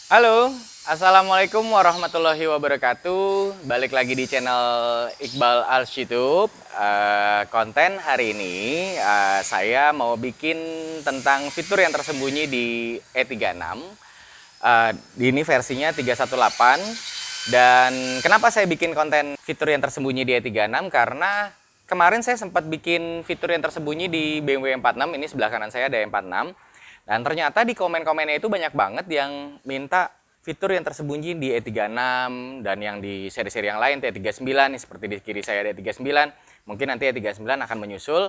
Halo, Assalamualaikum warahmatullahi wabarakatuh. Balik lagi di channel Iqbal Als YouTube. Konten hari ini saya mau bikin tentang fitur yang tersembunyi di E36. Ini versinya 318. Dan kenapa saya bikin konten fitur yang tersembunyi di E36? Karena kemarin saya sempat bikin fitur yang tersembunyi di BMW 46. Ini sebelah kanan saya ada E46. Dan ternyata di komen-komennya itu banyak banget yang minta fitur yang tersembunyi di E36 dan yang di seri-seri yang lain T39 seperti di kiri saya ada E39. Mungkin nanti E39 akan menyusul.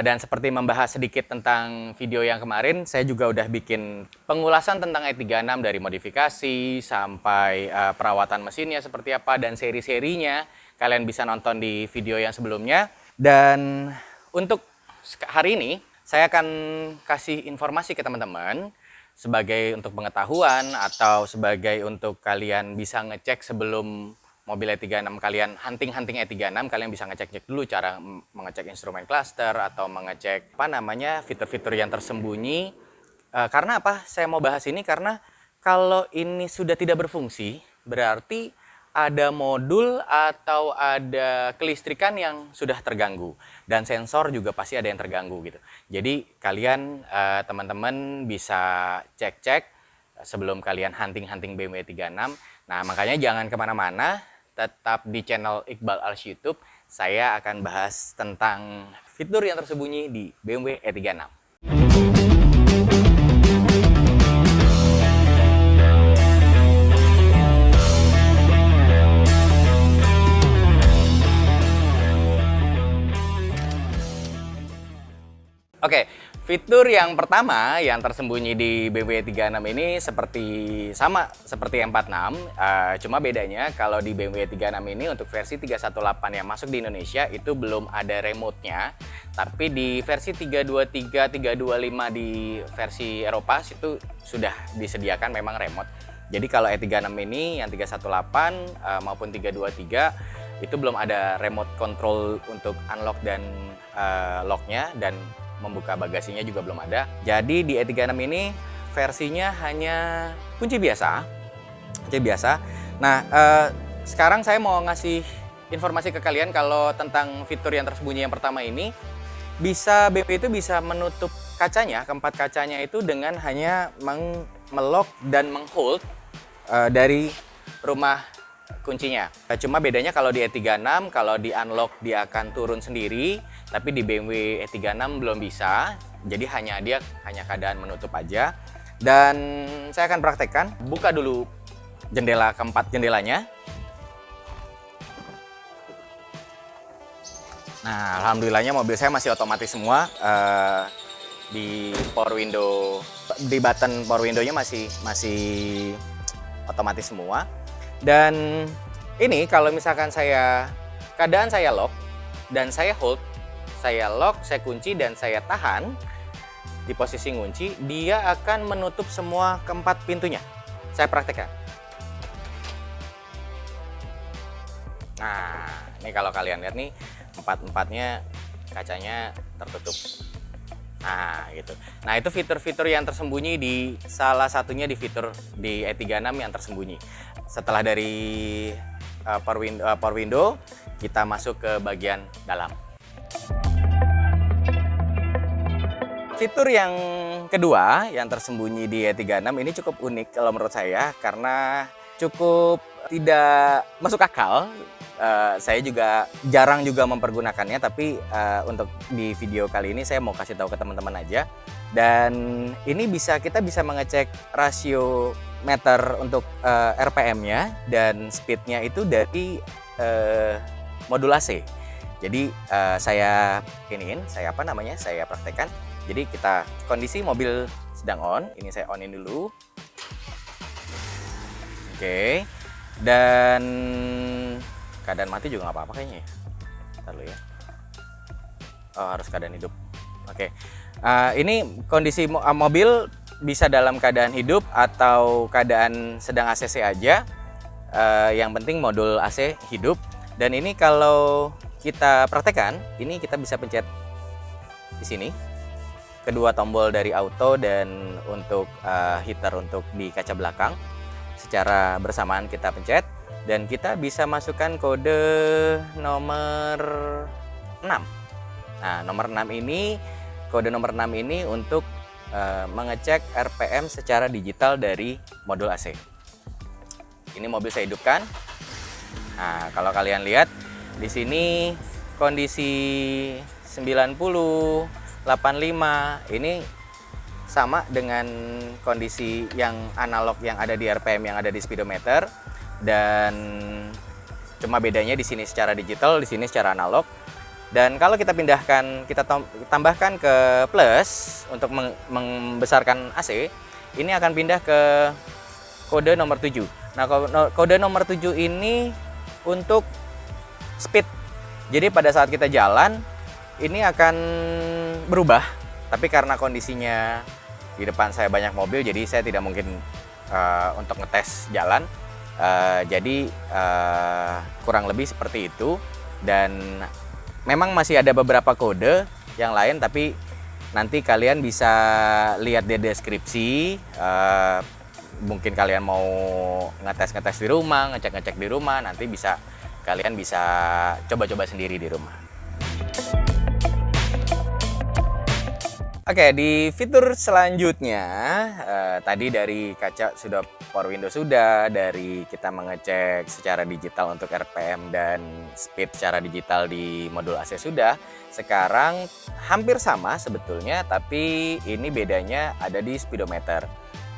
Dan seperti membahas sedikit tentang video yang kemarin, saya juga udah bikin pengulasan tentang E36 dari modifikasi sampai perawatan mesinnya seperti apa dan seri-serinya. Kalian bisa nonton di video yang sebelumnya. Dan untuk hari ini saya akan kasih informasi ke teman-teman sebagai untuk pengetahuan atau sebagai untuk kalian bisa ngecek sebelum mobil E36 kalian hunting E36, kalian bisa ngecek dulu cara mengecek instrumen cluster atau mengecek fitur-fitur yang tersembunyi. Karena apa? Saya mau bahas ini karena kalau ini sudah tidak berfungsi, berarti ada modul atau ada kelistrikan yang sudah terganggu dan sensor juga pasti ada yang terganggu gitu. Jadi kalian teman-teman bisa cek-cek sebelum kalian hunting BMW 36. Nah makanya jangan kemana-mana, tetap di channel Iqbal Als YouTube. Saya akan bahas tentang fitur yang tersembunyi di BMW E36. Oke, fitur yang pertama yang tersembunyi di BMW 36 ini sama seperti M46, cuma bedanya kalau di BMW 36 ini untuk versi 318 yang masuk di Indonesia itu belum ada remote-nya, tapi di versi 323, 325 di versi Eropa itu sudah disediakan memang remote. Jadi kalau E36 ini yang 318 maupun 323 itu belum ada remote control untuk unlock dan lock-nya, dan membuka bagasinya juga belum ada. Jadi di E36 ini versinya hanya kunci biasa. Nah, sekarang saya mau ngasih informasi ke kalian kalau tentang fitur yang tersembunyi yang pertama ini, BMW itu bisa menutup kacanya, keempat kacanya itu dengan hanya melock dan menghold dari rumah kuncinya. Cuma bedanya kalau di E36, kalau di unlock dia akan turun sendiri, tapi di BMW E36 belum bisa. Jadi hanya keadaan menutup aja. Dan saya akan praktekkan. Buka dulu keempat jendelanya. Nah, alhamdulillahnya mobil saya masih otomatis semua. Di power window, di button power window-nya masih otomatis semua. Dan ini kalau misalkan keadaan saya lock dan saya hold, saya lock, saya kunci dan saya tahan di posisi kunci, dia akan menutup semua keempat pintunya. Saya praktekkan. Nah, ini kalau kalian lihat nih, empat-empatnya kacanya tertutup. Nah, gitu. Nah, itu fitur-fitur yang tersembunyi di salah satunya di fitur di E36 yang tersembunyi. Setelah dari power window, kita masuk ke bagian dalam. Fitur yang kedua yang tersembunyi di E36 ini cukup unik kalau menurut saya karena cukup tidak masuk akal. Saya juga jarang mempergunakannya, tapi untuk di video kali ini saya mau kasih tahu ke teman-teman aja. Dan ini kita bisa mengecek rasio meter untuk RPM-nya dan speed-nya itu dari modul AC. Jadi saya praktekkan. Jadi kita kondisi mobil sedang on, ini saya onin dulu. Oke. Dan keadaan mati juga nggak apa-apa kayaknya ya. Ntar dulu ya. Oh, harus keadaan hidup. Oke. Ini kondisi mobil bisa dalam keadaan hidup atau keadaan sedang ACC aja. Yang penting modul AC hidup. Dan ini kalau kita praktekkan, ini kita bisa pencet di sini. kedua tombol dari auto dan untuk heater untuk di kaca belakang. Secara bersamaan kita pencet dan kita bisa masukkan kode nomor 6. Nah, kode nomor 6 ini untuk mengecek RPM secara digital dari modul AC. Ini mobil saya hidupkan. Nah, kalau kalian lihat di sini kondisi 90, 85 ini sama dengan kondisi yang analog yang ada di RPM yang ada di speedometer, dan cuma bedanya di sini secara digital, di sini secara analog. Dan kalau kita pindahkan, kita tambahkan ke plus untuk membesarkan AC, ini akan pindah ke kode nomor 7. Nah, kode nomor 7 ini untuk speed. Jadi pada saat kita jalan ini akan berubah, tapi karena kondisinya di depan saya banyak mobil, jadi saya tidak mungkin untuk ngetes jalan. Jadi kurang lebih seperti itu. Dan memang masih ada beberapa kode yang lain, tapi nanti kalian bisa lihat di deskripsi. Mungkin kalian mau ngetes di rumah, ngecek di rumah, nanti kalian bisa coba-coba sendiri di rumah. Oke, di fitur selanjutnya tadi dari kaca sudah, power window sudah, dari kita mengecek secara digital untuk RPM dan speed secara digital di modul AC sudah. Sekarang hampir sama sebetulnya, tapi ini bedanya ada di speedometer.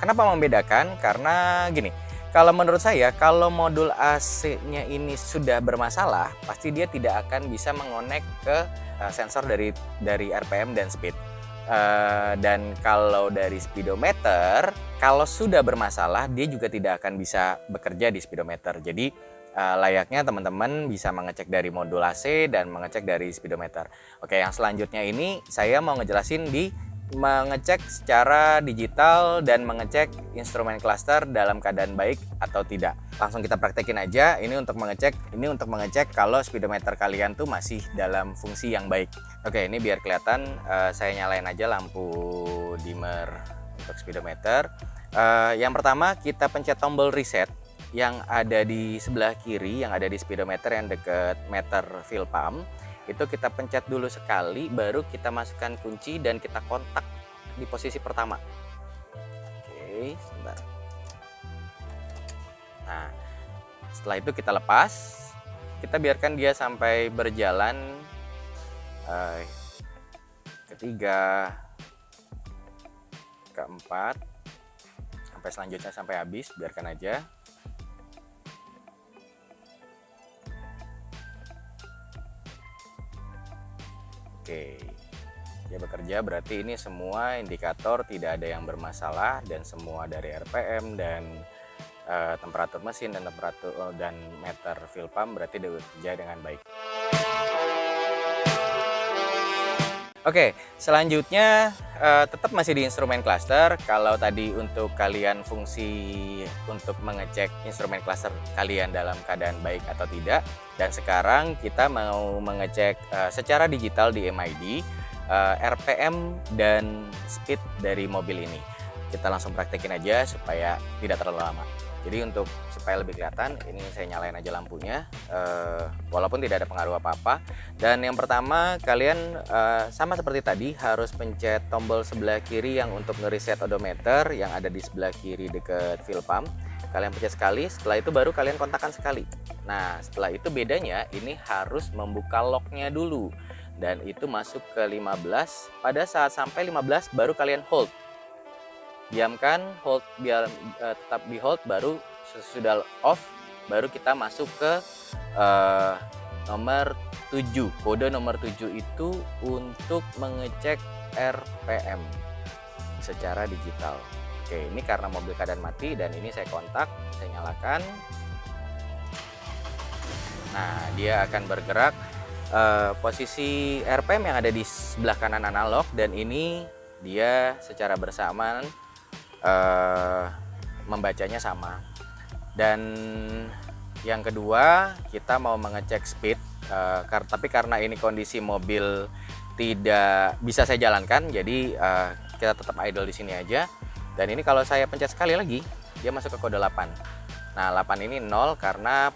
Kenapa membedakan? Karena gini, kalau menurut saya, kalau modul AC-nya ini sudah bermasalah, pasti dia tidak akan bisa mengonek ke sensor dari RPM dan speed. Dan kalau dari speedometer, kalau sudah bermasalah, dia juga tidak akan bisa bekerja di speedometer. Jadi layaknya teman-teman bisa mengecek dari modul AC dan mengecek dari speedometer. Oke, yang selanjutnya ini saya mau ngejelasin di mengecek secara digital dan mengecek instrumen cluster dalam keadaan baik atau tidak. Langsung kita praktekin aja. Ini untuk mengecek kalau speedometer kalian tuh masih dalam fungsi yang baik. Oke, ini biar kelihatan, saya nyalain aja lampu dimmer untuk speedometer. Yang pertama kita pencet tombol reset yang ada di sebelah kiri, yang ada di speedometer yang dekat meter fuel pump. Itu kita pencet dulu sekali, baru kita masukkan kunci dan kita kontak di posisi pertama. Oke, sebentar. Nah, setelah itu kita lepas, kita biarkan dia sampai berjalan ketiga, keempat, sampai selanjutnya sampai habis, biarkan aja. Oke, dia bekerja, berarti ini semua indikator tidak ada yang bermasalah dan semua dari RPM dan temperatur mesin dan temperatur dan meter fuel pump berarti dia bekerja dengan baik. Oke, selanjutnya tetap masih di instrumen cluster. Kalau tadi untuk kalian fungsi untuk mengecek instrumen cluster kalian dalam keadaan baik atau tidak, dan sekarang kita mau mengecek secara digital di MID RPM dan speed dari mobil ini. Kita langsung praktekin aja supaya tidak terlalu lama. Jadi untuk supaya lebih kelihatan, ini saya nyalain aja lampunya, walaupun tidak ada pengaruh apa-apa. Dan yang pertama, kalian sama seperti tadi harus pencet tombol sebelah kiri yang untuk ngereset odometer yang ada di sebelah kiri dekat fuel pump. Kalian pencet sekali, setelah itu baru kalian kontakkan sekali. Nah, setelah itu bedanya ini harus membuka locknya dulu. Dan itu masuk ke 15, pada saat sampai 15 baru kalian hold. Diamkan, hold, biar tetap di hold, baru sudah off, baru kita masuk ke nomor 7. Kode nomor 7 itu untuk mengecek RPM secara digital. Oke, ini karena mobil keadaan mati dan ini saya kontak, saya nyalakan. Nah, dia akan bergerak. Posisi RPM yang ada di sebelah kanan analog, dan ini dia secara bersamaan membacanya sama. Dan yang kedua, kita mau mengecek speed, tapi karena ini kondisi mobil tidak bisa saya jalankan, jadi kita tetap idle di sini aja. Dan ini kalau saya pencet sekali lagi, dia masuk ke kode 8. Nah, 8 ini 0 karena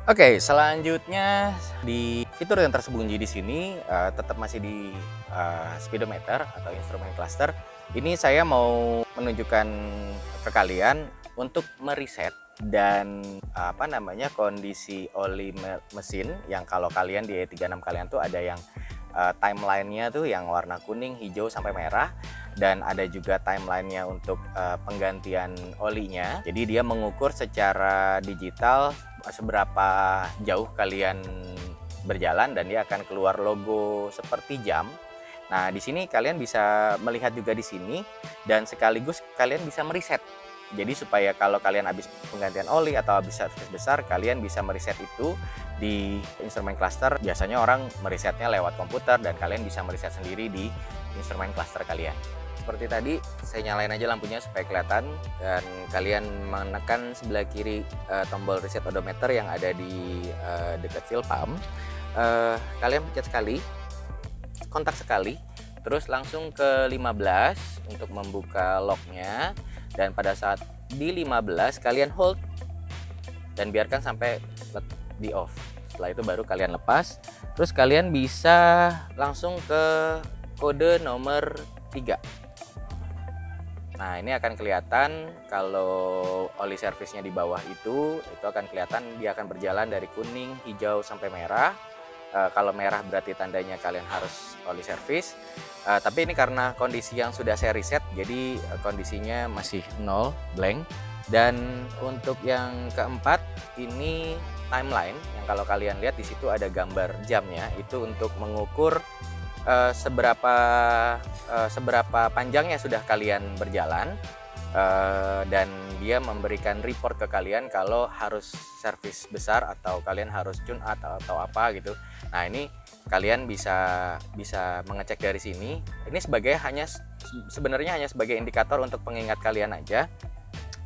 Oke, selanjutnya di fitur yang tersembunyi di sini tetap masih di speedometer atau instrumen cluster. Ini saya mau menunjukkan ke kalian untuk mereset dan kondisi oli mesin yang kalau kalian di E36 kalian tuh ada yang timeline-nya tuh yang warna kuning, hijau sampai merah, dan ada juga timeline-nya untuk penggantian olinya. Jadi dia mengukur secara digital seberapa jauh kalian berjalan dan dia akan keluar logo seperti jam. Nah, di sini kalian bisa melihat juga di sini dan sekaligus kalian bisa mereset. Jadi supaya kalau kalian habis penggantian oli atau habis servis besar, kalian bisa mereset itu di instrumen cluster. Biasanya orang meresetnya lewat komputer dan kalian bisa mereset sendiri di instrumen cluster kalian. Seperti tadi, saya nyalain aja lampunya supaya kelihatan dan kalian menekan sebelah kiri tombol reset odometer yang ada di dekat fuel pump. Kalian pencet sekali, kontak sekali, terus langsung ke 15 untuk membuka locknya, dan pada saat di 15 kalian hold dan biarkan sampai di off. Setelah itu baru kalian lepas, terus kalian bisa langsung ke kode nomor 3. Nah, ini akan kelihatan kalau oli servisnya di bawah itu akan kelihatan dia akan berjalan dari kuning, hijau sampai merah. Kalau merah berarti tandanya kalian harus oli servis. Tapi ini karena kondisi yang sudah saya reset, jadi kondisinya masih 0, blank. Dan untuk yang keempat ini timeline yang kalau kalian lihat di situ ada gambar jamnya, itu untuk mengukur seberapa panjangnya sudah kalian berjalan, dan dia memberikan report ke kalian kalau harus servis besar atau kalian harus tune atau apa gitu. Nah, ini kalian bisa mengecek dari sini. Ini sebenarnya hanya sebagai indikator untuk pengingat kalian aja.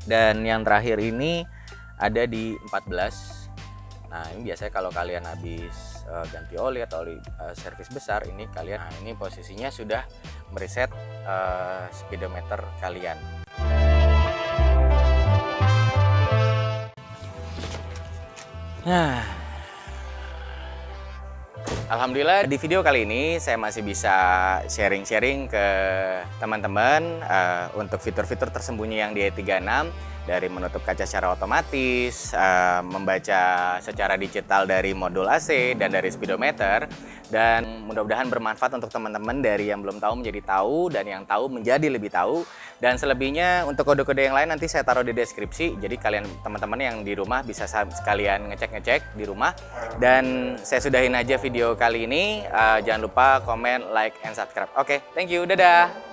Dan yang terakhir ini ada di 14. Nah, ini biasanya kalau kalian habis ganti oli atau oli servis besar, ini kalian, nah ini posisinya sudah mereset speedometer kalian. Nah, alhamdulillah di video kali ini saya masih bisa sharing-sharing ke teman-teman untuk fitur-fitur tersembunyi yang di E36, dari menutup kaca secara otomatis, membaca secara digital dari modul AC dan dari speedometer, dan mudah-mudahan bermanfaat untuk teman-teman dari yang belum tahu menjadi tahu dan yang tahu menjadi lebih tahu. Dan selebihnya untuk kode-kode yang lain nanti saya taruh di deskripsi, jadi kalian teman-teman yang di rumah bisa sekalian ngecek-ngecek di rumah. Dan saya sudahin aja video kali ini. Jangan lupa komen, like, and subscribe. Oke, thank you, dadah.